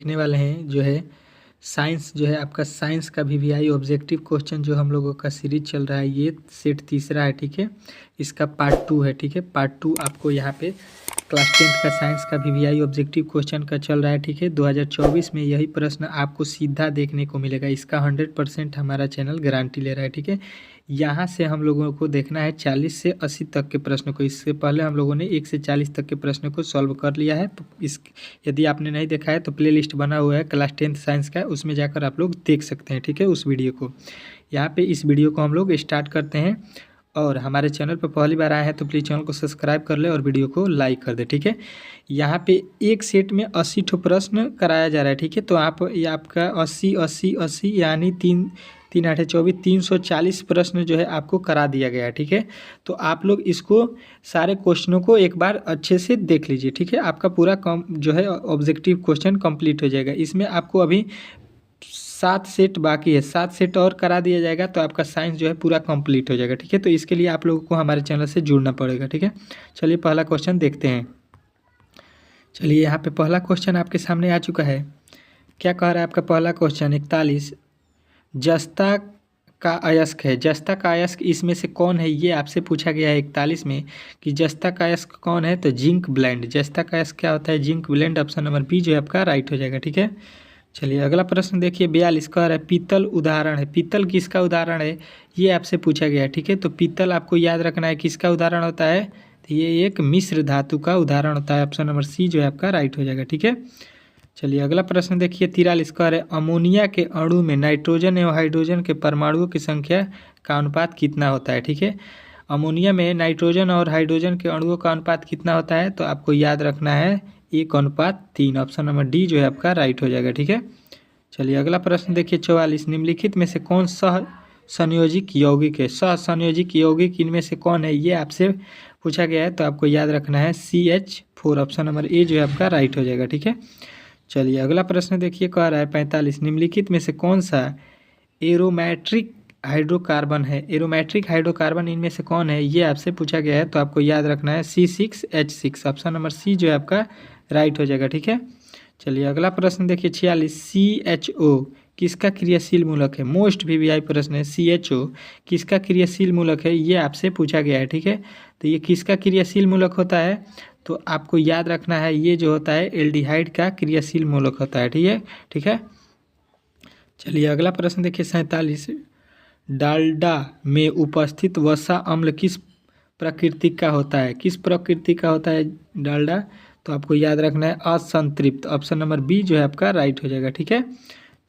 देखने वाले हैं जो है साइंस, जो है आपका साइंस का वीवीआई ऑब्जेक्टिव क्वेश्चन जो हम लोगों का सीरीज चल रहा है, ये सेट तीसरा है। ठीक है, इसका पार्ट 2 है। ठीक है, पार्ट 2 आपको यहाँ पे क्लास 10th का साइंस का वीवीआई ऑब्जेक्टिव क्वेश्चन का चल रहा है। ठीक है, 2024 में यही प्रश्न आपको सीधा देखने को मिलेगा। इसका 100% हमारा चैनल गारंटी ले रहा है। ठीक है, यहाँ से हम लोगों को देखना है 40 से 80 तक के प्रश्न को। इससे पहले हम लोगों ने 1 से 40 तक के प्रश्न को सॉल्व कर लिया है। तो इस यदि आपने नहीं देखा है तो प्लेलिस्ट बना हुआ है क्लास 10th साइंस का, उसमें जाकर आप लोग देख सकते हैं। ठीक है, उस वीडियो को यहाँ पे इस वीडियो को हम लोग स्टार्ट करते हैं। और हमारे चैनल पर पहली बार आए हैं तो प्लीज़ चैनल को सब्सक्राइब कर ले और वीडियो को लाइक कर दे। ठीक है, यहाँ पे एक सेट में 80 ठो प्रश्न कराया जा रहा है। ठीक है, तो आप ये आपका 80 80 80 यानी 3 3 8 24 340 प्रश्न जो है आपको करा दिया गया है। ठीक है, तो आप लोग इसको सारे क्वेश्चनों को एक बार अच्छे से देख लीजिए। ठीक है, आपका पूरा कम जो है ऑब्जेक्टिव क्वेश्चन कंप्लीट हो जाएगा। इसमें आपको अभी 7 सेट बाकी है, 7 सेट और करा दिया जाएगा तो आपका साइंस जो है पूरा कंप्लीट हो जाएगा। ठीक है, तो इसके लिए आप लोगों को हमारे चैनल से जुड़ना पड़ेगा। ठीक है, चलिए पहला क्वेश्चन देखते हैं। चलिए यहाँ पे पहला क्वेश्चन आपके सामने आ चुका है। क्या कह रहा है आपका पहला क्वेश्चन 41, जस्ता का अयस्क है। जस्ता का अयस्क इसमें से कौन है, ये आपसे पूछा गया है 41 में कि जस्ता का अयस्क कौन है। तो जिंक ब्लेंड, जस्ता का अयस्क क्या होता है, zinc blende. Option number B जो है आपका राइट हो जाएगा। ठीक है, चलिए अगला प्रश्न देखिए 42 कह रहा है पीतल उदाहरण है। पीतल किसका उदाहरण है, ये आपसे पूछा गया है। ठीक है, तो पीतल आपको याद रखना है किसका उदाहरण होता है, तो ये एक मिश्र धातु का उदाहरण होता है। ऑप्शन नंबर सी जो है आपका राइट हो जाएगा। ठीक है, चलिए अगला प्रश्न देखिए 43 कह रहे अमोनिया के अणु में नाइट्रोजन एवं हाइड्रोजन के परमाणुओं की संख्या का अनुपात कितना होता है। ठीक है, अमोनिया में नाइट्रोजन और हाइड्रोजन के अणुओं का अनुपात कितना होता है, तो आपको याद रखना है 1:3। ऑप्शन नंबर डी जो है आपका राइट हो जाएगा। ठीक है, चलिए अगला प्रश्न देखिए 44, निम्नलिखित में से कौन सह संयोजिक यौगिक है। सह संयोजिक यौगिक इनमें से कौन है, ये आपसे पूछा गया है, तो आपको याद रखना है CH4। ऑप्शन नंबर ए जो है आपका राइट हो जाएगा। ठीक है, चलिए अगला प्रश्न देखिए कह रहा है 45, निम्नलिखित में से कौन सा एरोमेट्रिक हाइड्रोकार्बन है। एरोमेट्रिक हाइड्रोकार्बन इनमें से कौन है, ये आपसे पूछा गया है, तो आपको याद रखना है C6H6। ऑप्शन नंबर सी जो है आपका राइट हो जाएगा। ठीक है, चलिए अगला प्रश्न देखिए 46, CHO किसका क्रियाशील मूलक है। मोस्ट वीवीआई प्रश्न है, CHO किसका क्रियाशील मूलक है, ये आपसे पूछा गया है। ठीक है, तो ये किसका क्रियाशील मूलक होता है, तो आपको याद रखना है ये जो होता है एल्डिहाइड का क्रियाशील मूलक होता है। ठीक है, चलिए अगला प्रश्न देखिए 47, डालडा में उपस्थित वसा अम्ल किस प्रकृति का होता है। किस प्रकृति का होता है डालडा, तो आपको याद रखना है असंतृप्त। ऑप्शन नंबर बी जो है आपका राइट हो जाएगा। ठीक है,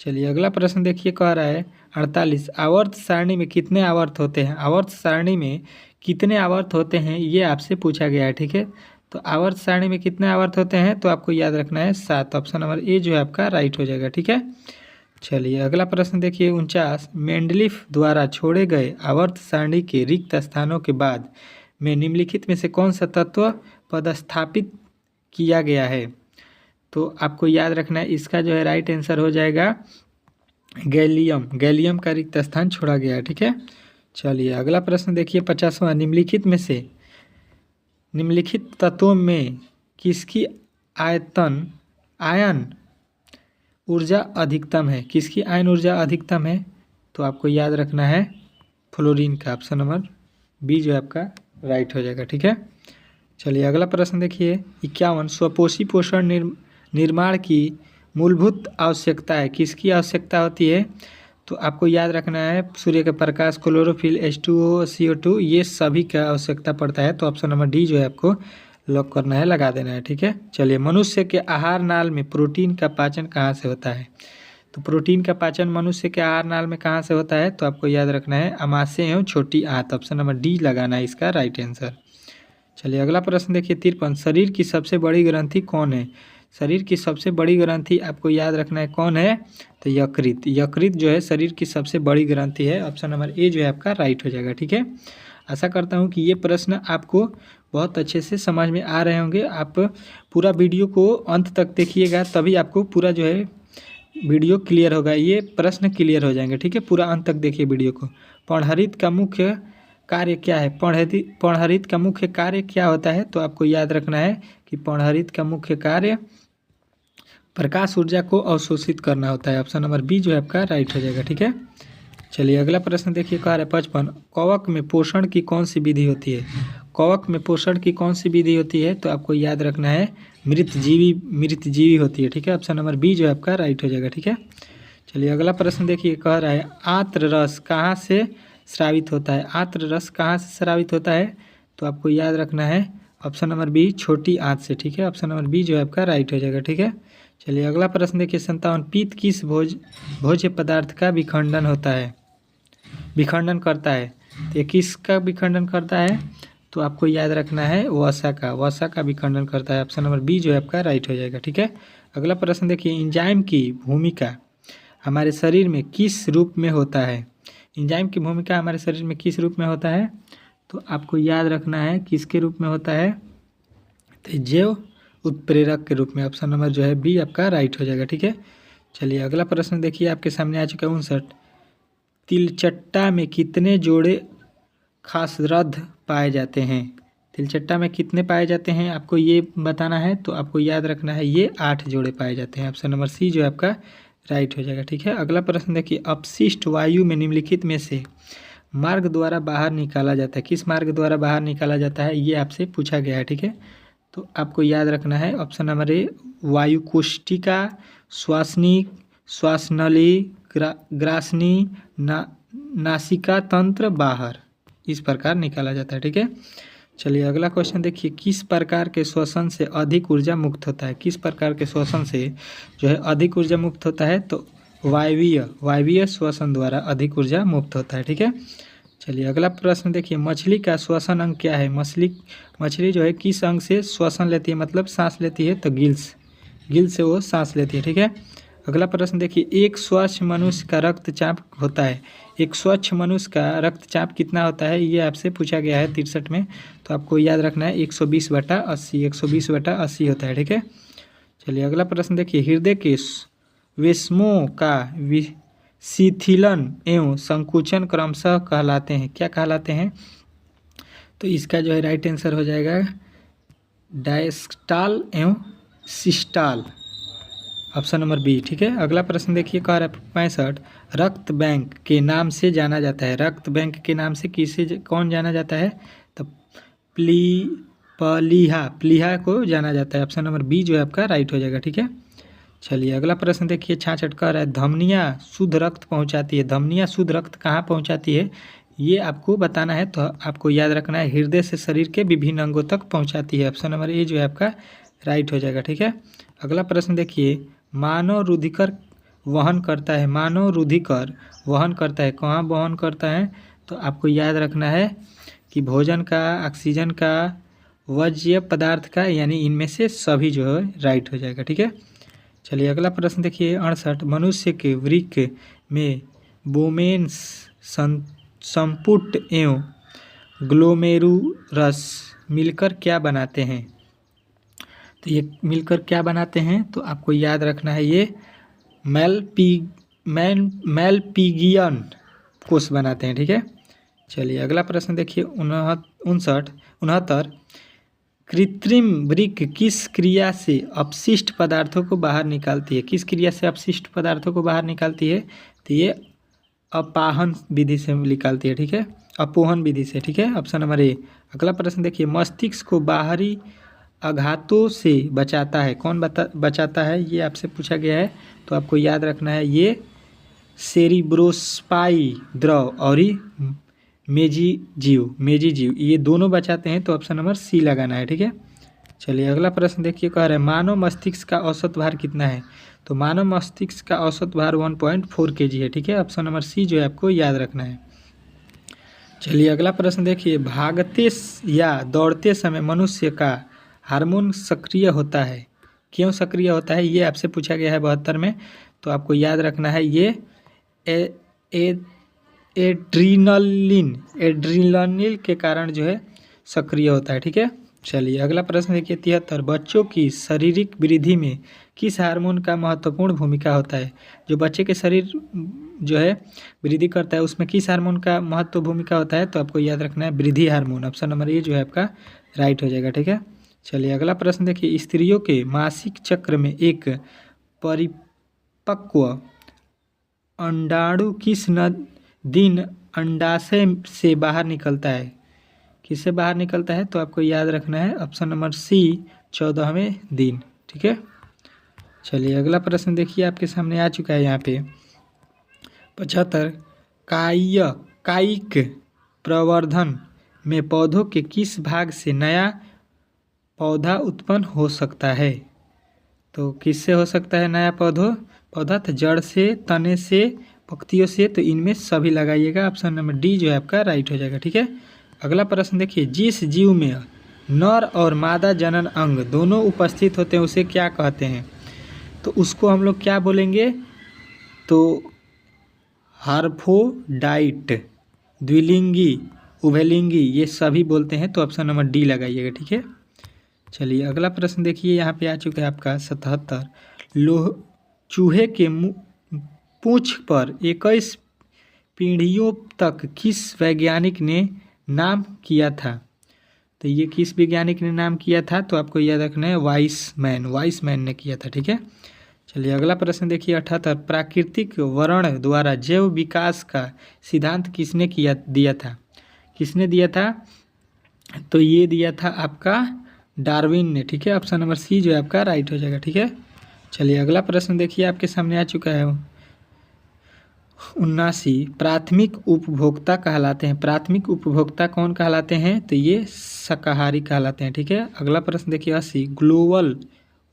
चलिए अगला प्रश्न देखिए कह रहा है 48, आवर्त सारणी में कितने आवर्त होते हैं। आवर्त सारणी में कितने आवर्त होते हैं, ये आपसे पूछा गया है। ठीक है, तो आवर्त सारणी में कितने आवर्त होते हैं, तो आपको याद रखना है 7। ऑप्शन नंबर ए जो है आपका राइट हो जाएगा। ठीक है, चलिए अगला प्रश्न देखिए 49, मेंडलीफ द्वारा छोड़े गए आवर्त सारणी के रिक्त स्थानों के बाद में निम्नलिखित में से कौन सा तत्व पदस्थापित किया गया है, तो आपको याद रखना है इसका जो है राइट आंसर हो जाएगा गैलियम। गैलियम का रिक्त स्थान छोड़ा गया है। ठीक है, चलिए अगला प्रश्न देखिए 50वां, निम्नलिखित में से निम्नलिखित तत्वों में किसकी आयन ऊर्जा अधिकतम है। किसकी आयन ऊर्जा अधिकतम है, तो आपको याद रखना है फ्लोरीन का। ऑप्शन नंबर बी जो है आपका राइट हो जाएगा। ठीक है, चलिए अगला प्रश्न देखिए 51, स्वपोषी पोषण निर्माण की मूलभूत आवश्यकता है। किसकी आवश्यकता होती है, तो आपको याद रखना है सूर्य का प्रकाश, क्लोरोफिल, H2O, CO2, ये सभी का आवश्यकता पड़ता है। तो ऑप्शन नंबर डी जो है आपको लॉक करना है, लगा देना है। ठीक है, चलिए मनुष्य के आहार नाल में प्रोटीन का पाचन कहाँ से होता है, तो प्रोटीन का पाचन मनुष्य के आहार नाल में कहाँ से होता है, तो आपको याद रखना है अमाशय एवं छोटी आंत। ऑप्शन नंबर डी लगाना है इसका राइट आंसर। चलिए अगला प्रश्न देखिए 53, शरीर की सबसे बड़ी ग्रंथि कौन है। शरीर की सबसे बड़ी ग्रंथि आपको याद रखना है कौन है, तो यकृत। यकृत जो है शरीर की सबसे बड़ी ग्रंथि है। ऑप्शन नंबर ए जो है आपका राइट हो जाएगा। ठीक है, आशा करता हूँ कि ये प्रश्न आपको बहुत अच्छे से समझ में आ रहे होंगे। आप पूरा वीडियो को अंत तक देखिएगा, तभी आपको पूरा जो है वीडियो क्लियर होगा, ये प्रश्न क्लियर हो जाएंगे। ठीक है, पूरा अंत तक देखिए वीडियो को। पर्णहरित का मुख्य कार्य क्या है, पर्णहरित का मुख्य कार्य क्या होता है, तो आपको याद रखना है कि पर्णहरित का मुख्य कार्य प्रकाश ऊर्जा को अवशोषित करना होता है। ऑप्शन नंबर बी जो है आपका राइट हो जाएगा। ठीक है, चलिए अगला प्रश्न देखिए, कह रहा है 55, कवक में पोषण की कौन सी विधि होती है? कवक में पोषण की कौन सी विधि होती है? तो आपको याद रखना है मृतजीवी होती है। ठीक है, ऑप्शन नंबर बी जो है आपका राइट हो जाएगा। ठीक है, चलिए अगला प्रश्न देखिए, कह रहा है आर्द्र रस कहाँ से स्रावित होता है? आर्द्र रस कहाँ से स्रावित होता है? तो आपको याद रखना है ऑप्शन नंबर बी छोटी आंत से। ठीक है, ऑप्शन नंबर बी जो है आपका राइट हो जाएगा। ठीक है, चलिए अगला प्रश्न देखिए 57, पित्त किस भोज्य पदार्थ का विखंडन करता है? तो ये किसका विखंडन करता है? तो आपको याद रखना है वसा का विखंडन करता है। ऑप्शन नंबर बी जो है आपका राइट हो जाएगा। ठीक है, अगला प्रश्न देखिए, एंजाइम की भूमिका हमारे शरीर में किस रूप में होता है? एंजाइम की भूमिका हमारे शरीर में किस रूप में होता है? तो आपको याद रखना है किसके रूप में होता है? तो जैव उत्प्रेरक के रूप में। ऑप्शन नंबर जो है बी आपका राइट हो जाएगा। ठीक है, चलिए अगला प्रश्न देखिए, आपके सामने आ चुका है 59, तिलचट्टा में कितने जोड़े खासरद्ध पाए जाते हैं? तिलचट्टा में कितने पाए जाते हैं आपको ये बताना है। तो आपको याद रखना है ये 8 जोड़े पाए जाते हैं। ऑप्शन नंबर सी जो है आपका राइट हो जाएगा। ठीक है, अगला प्रश्न देखिए, अपशिष्ट वायु में निम्नलिखित में से मार्ग द्वारा बाहर निकाला जाता है? किस मार्ग द्वारा बाहर निकाला जाता है ये आपसे पूछा गया है। ठीक है, तो आपको याद रखना है ऑप्शन नंबर ए वायु कोष्टिका, श्वासनिक, श्वासनली, ग्रासनी, नासिका तंत्र बाहर, इस प्रकार निकाला जाता है। ठीक है, चलिए अगला क्वेश्चन देखिए, किस प्रकार के श्वसन से अधिक ऊर्जा मुक्त होता है? किस प्रकार के श्वसन से जो है अधिक ऊर्जा मुक्त होता है? तो वायवीय श्वसन द्वारा अधिक ऊर्जा मुक्त होता है। ठीक है, चलिए अगला प्रश्न देखिए, मछली का श्वसन अंग क्या है? मछली जो है किस अंग से श्वसन लेती है, मतलब सांस लेती है? तो गिल्स से वो सांस लेती है। ठीक है, अगला प्रश्न देखिए, एक स्वच्छ मनुष्य का रक्तचाप होता है, एक स्वच्छ मनुष्य का रक्तचाप कितना होता है ये आपसे पूछा गया है 63 में। तो आपको याद रखना है 120/80, 120/80 होता है। ठीक है, चलिए अगला प्रश्न देखिए, हृदय के वेस्मों का शिथिलन एवं संकुचन क्रमशः कहलाते हैं, क्या कहलाते हैं? तो इसका जो है राइट आंसर हो जाएगा डायस्टाल एवं सिस्टाल, ऑप्शन नंबर बी। ठीक है, अगला प्रश्न देखिए, कह रहा है 65, रक्त बैंक के नाम से जाना जाता है? रक्त बैंक के नाम से कौन जाना जाता है? तो प्लीहा को जाना जाता है। ऑप्शन नंबर बी जो है आपका राइट हो जाएगा। ठीक है, चलिए अगला प्रश्न देखिए, 66 कह रहा है धमनियाँ शुद्ध रक्त पहुँचाती है? धमनियाँ शुद्ध रक्त कहाँ पहुँचाती है ये आपको बताना है। तो आपको याद रखना है हृदय से शरीर के विभिन्न अंगों तक पहुँचाती है। ऑप्शन नंबर ए जो है आपका राइट हो जाएगा। ठीक है, अगला प्रश्न देखिए, मानव रुधिकर वहन करता है? मानव रुधिकर वहन करता है, कहाँ वहन करता है? तो आपको याद रखना है कि भोजन का, ऑक्सीजन का, वर्ज्य पदार्थ का, यानी इनमें से सभी जो है राइट हो जाएगा। ठीक है, चलिए अगला प्रश्न देखिए 68, मनुष्य के वृक्क में बोमेन्स संपुट एवं ग्लोमेरुलस मिलकर क्या बनाते हैं? तो ये मिलकर क्या बनाते हैं? तो आपको याद रखना है ये मैलपिगियन कोष बनाते हैं। ठीक है, चलिए अगला प्रश्न देखिए 69, कृत्रिम वृक्क किस क्रिया से अपशिष्ट पदार्थों को बाहर निकालती है? किस क्रिया से अपशिष्ट पदार्थों को बाहर निकालती है? तो ये अपाहन विधि से निकालती है। ठीक है, अपोहन विधि से। ठीक है, ऑप्शन नंबर ए। अगला प्रश्न देखिए, मस्तिष्क को बाहरी आघातों से बचाता है, कौन बचाता है ये आपसे पूछा गया है। तो आपको याद रखना है ये सेरिब्रोस्पाई द्रव और मेजीजीव ये दोनों बचाते हैं। तो ऑप्शन नंबर सी लगाना है। ठीक है, चलिए अगला प्रश्न देखिए, कह रहा है मानव मस्तिष्क का औसत भार कितना है? तो मानव मस्तिष्क का औसत भार 1.4 kg है। ठीक है, ऑप्शन नंबर सी जो है आपको याद रखना है। चलिए अगला प्रश्न देखिए, भागते या दौड़ते समय मनुष्य का हार्मोन सक्रिय होता है, क्यों सक्रिय होता है ये आपसे पूछा गया है 72 में। तो आपको याद रखना है ये एड्रीनलिन के कारण जो है सक्रिय होता है। ठीक है, चलिए अगला प्रश्न देखिए 73, बच्चों की शारीरिक वृद्धि में किस हार्मोन का महत्वपूर्ण भूमिका होता है? जो बच्चे के शरीर जो है वृद्धि करता है उसमें किस हार्मोन का महत्व भूमिका होता है? तो आपको याद रखना है वृद्धि हार्मोन, ऑप्शन नंबर ए जो है आपका राइट हो जाएगा। ठीक है, चलिए अगला प्रश्न देखिए, स्त्रियों के मासिक चक्र में एक परिपक्व अंडाणु किस दिन अंडाशय से बाहर निकलता है? किससे बाहर निकलता है? तो आपको याद रखना है ऑप्शन नंबर सी 14वें दिन। ठीक है, चलिए अगला प्रश्न देखिए आपके सामने आ चुका है यहाँ पे 75। कायिक प्रवर्धन में पौधों के किस भाग से नया पौधा उत्पन्न हो सकता है? तो किससे हो सकता है नया पौधा? तो जड़ से, तने से, पत्तियों से। तो इनमें सभी लगाइएगा, ऑप्शन नंबर डी जो है आपका राइट हो जाएगा। ठीक है, अगला प्रश्न देखिए, जिस जीव में नर और मादा जनन अंग दोनों उपस्थित होते हैं उसे क्या कहते हैं? तो उसको हम लोग क्या बोलेंगे? तो हर्माफ्रोडाइट, द्विलिंगी, उभयलिंगी, ये सभी बोलते हैं। तो ऑप्शन नंबर डी लगाइएगा। ठीक है, चलिए अगला प्रश्न देखिए यहाँ पे आ चुका है आपका 77। चूहे के पूंछ पर 21 पीढ़ियों तक किस वैज्ञानिक ने नाम किया था? तो ये किस वैज्ञानिक ने नाम किया था? तो आपको याद रखना है वाइसमैन ने किया था। ठीक है, चलिए अगला प्रश्न देखिए 78। प्राकृतिक वर्ण द्वारा जैव विकास का सिद्धांत किसने दिया था? किसने दिया था? तो ये दिया था आपका डार्विन ने। ठीक है, ऑप्शन नंबर सी जो है आपका राइट हो जाएगा। ठीक है, चलिए अगला प्रश्न देखिए आपके सामने आ चुका है 79। प्राथमिक उपभोक्ता कहलाते हैं। प्राथमिक उपभोक्ता कौन कहलाते हैं? तो ये शाकाहारी कहलाते हैं। ठीक है, अगला प्रश्न देखिए 80। ग्लोबल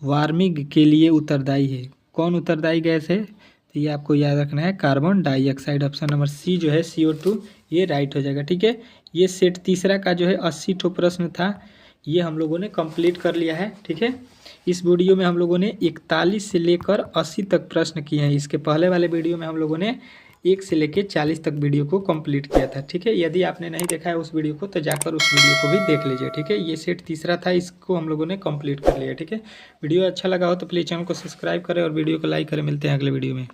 वार्मिंग के लिए उत्तरदायी है। कौन उत्तरदायी गैस है? तो ये आपको याद रखना है carbon dioxide. Option number C जो है CO2 ये राइट हो जाएगा। ठीक है, ये सेट तीसरा का जो है 80 ठो प्रश्न था, ये हम लोगों ने कंप्लीट कर लिया है। ठीक है, इस वीडियो में हम लोगों ने 41 से लेकर 80 तक प्रश्न किए हैं। इसके पहले वाले वीडियो में हम लोगों ने 1 से लेकर 40 तक वीडियो को कंप्लीट किया था। ठीक है, यदि आपने नहीं देखा है उस वीडियो को तो जाकर उस वीडियो को भी देख लीजिए। ठीक है, ये सेट तीसरा था, इसको हम लोगों ने कंप्लीट कर लिया। ठीक है, वीडियो अच्छा लगा हो तो प्लीज़ चैनल को सब्सक्राइब करें और वीडियो को लाइक करें। मिलते हैं अगले वीडियो में।